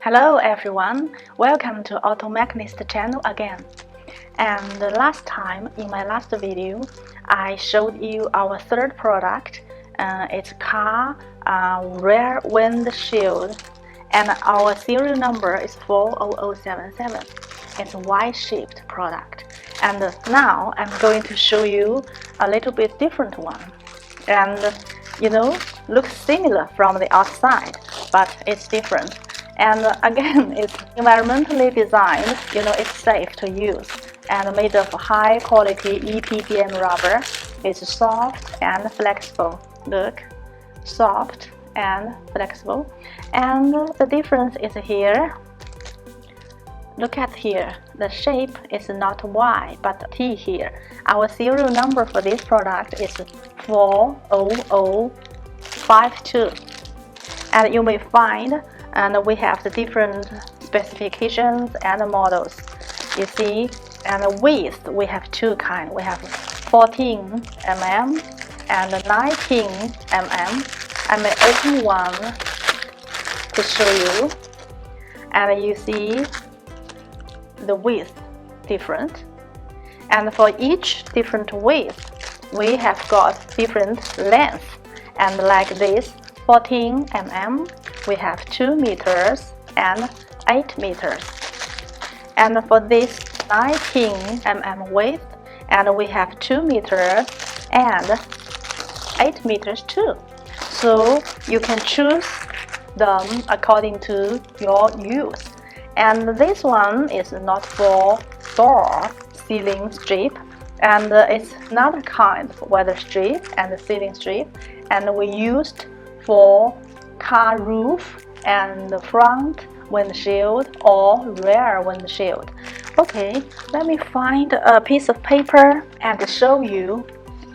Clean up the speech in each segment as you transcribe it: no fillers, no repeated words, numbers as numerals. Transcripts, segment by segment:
Hello everyone, welcome to Auto Mechanist channel again. And last time, in my last video, I showed you our third product. It's car rear windshield, and our serial number is 40077. It's a Y-shaped product. And now I'm going to show you a little bit different one. And looks similar from the outside, but it's different. And again, it's environmentally designed, it's safe to use and made of high quality EPDM rubber. It's soft and flexible. Look, soft and flexible. And the difference is here. Look at here, the shape is not Y but T here. Our serial number for this product is 40052. And you may find we have the different specifications and models. You see, and the width we have two kinds. We have 14 mm and 19 mm. I may open one to show you, and you see the width different. And for each different width, we have got different length. And like this, 14 mm, we have 2 meters and 8 meters. And for this 19 mm width, and we have 2 meters and 8 meters too. So you can choose them according to your use. And this one is not for door ceiling strip, and it's another kind of weather strip and ceiling strip, and we used for car roof and the front windshield or rear windshield. Okay, let me find a piece of paper and show you,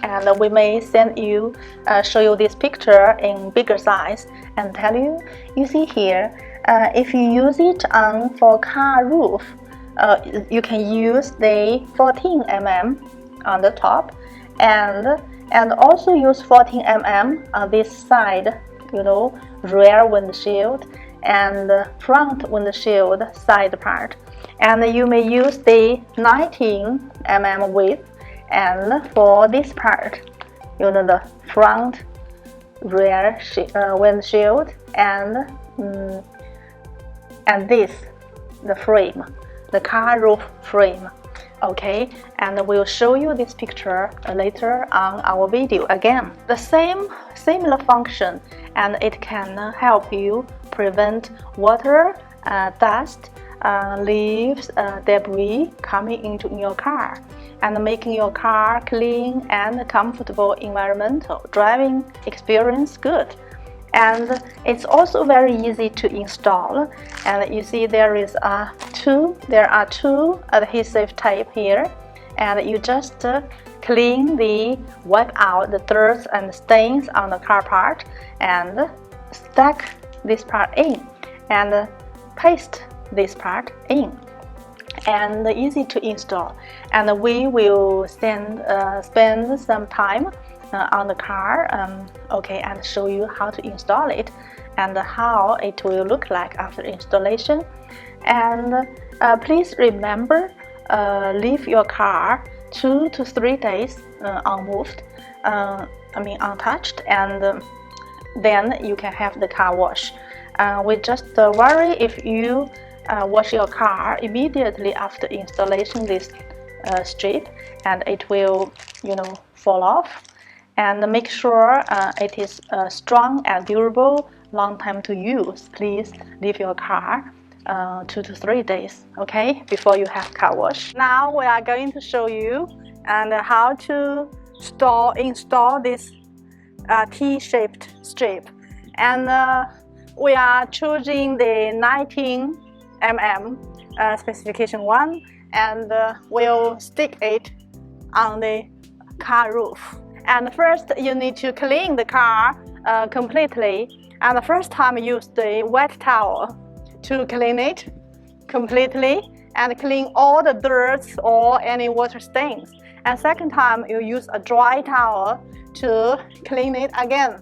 and we may send you show you this picture in bigger size and tell you. You see here, if you use it for car roof, you can use the 14 mm on the top, and also use 14 mm on this side, rear windshield and front windshield side part. And you may use the 19 mm width, and for this part, the front rear windshield, and this, the frame, the car roof frame. Okay, and we'll show you this picture later on our video again. The similar function, and it can help you prevent water, dust, leaves, debris coming into your car, and making your car clean and comfortable environmental driving experience good. And it's also very easy to install. And you see there are two adhesive tape here, and you just wipe out the dirt and stains on the car part and stuck this part in and paste this part in, and easy to install. And we will spend some time on the car, and show you how to install it and how it will look like after installation. And please remember, leave your car 2 to 3 days unmoved, untouched, and then you can have the car wash. We just worry if you wash your car immediately after installation this strip, and it will fall off. And make sure it is strong and durable, long time to use. Please leave your car 2 to 3 days, okay, before you have car wash. Now we are going to show you and how to install this T-shaped strip. And we are choosing the 19 mm specification one, and we'll stick it on the car roof. And first, you need to clean the car completely. And the first time, use the wet towel to clean it completely and clean all the dirt or any water stains. And second time, you use a dry towel to clean it again.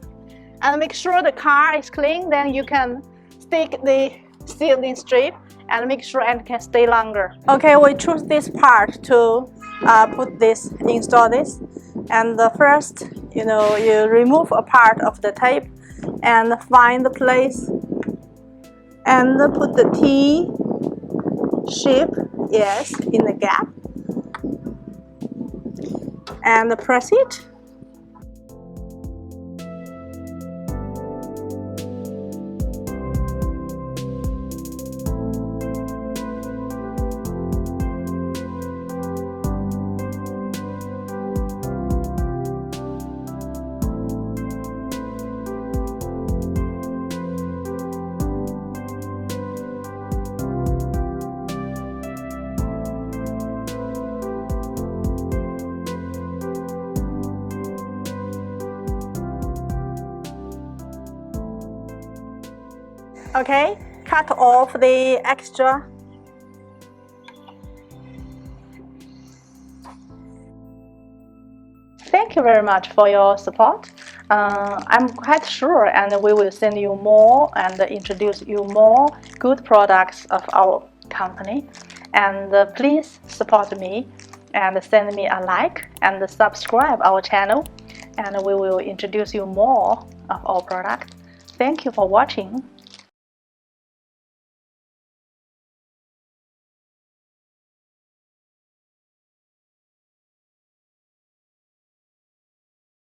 And make sure the car is clean. Then you can stick the sealing strip and make sure it can stay longer. Okay, we choose this part to install this. And first, you remove a part of the tape and find the place and put the T shape, yes, in the gap, and press it. Okay, cut off the extra. Thank you very much for your support. I'm quite sure, and we will send you more and introduce you more good products of our company. And please support me and send me a like and subscribe our channel, and we will introduce you more of our products. Thank you for watching.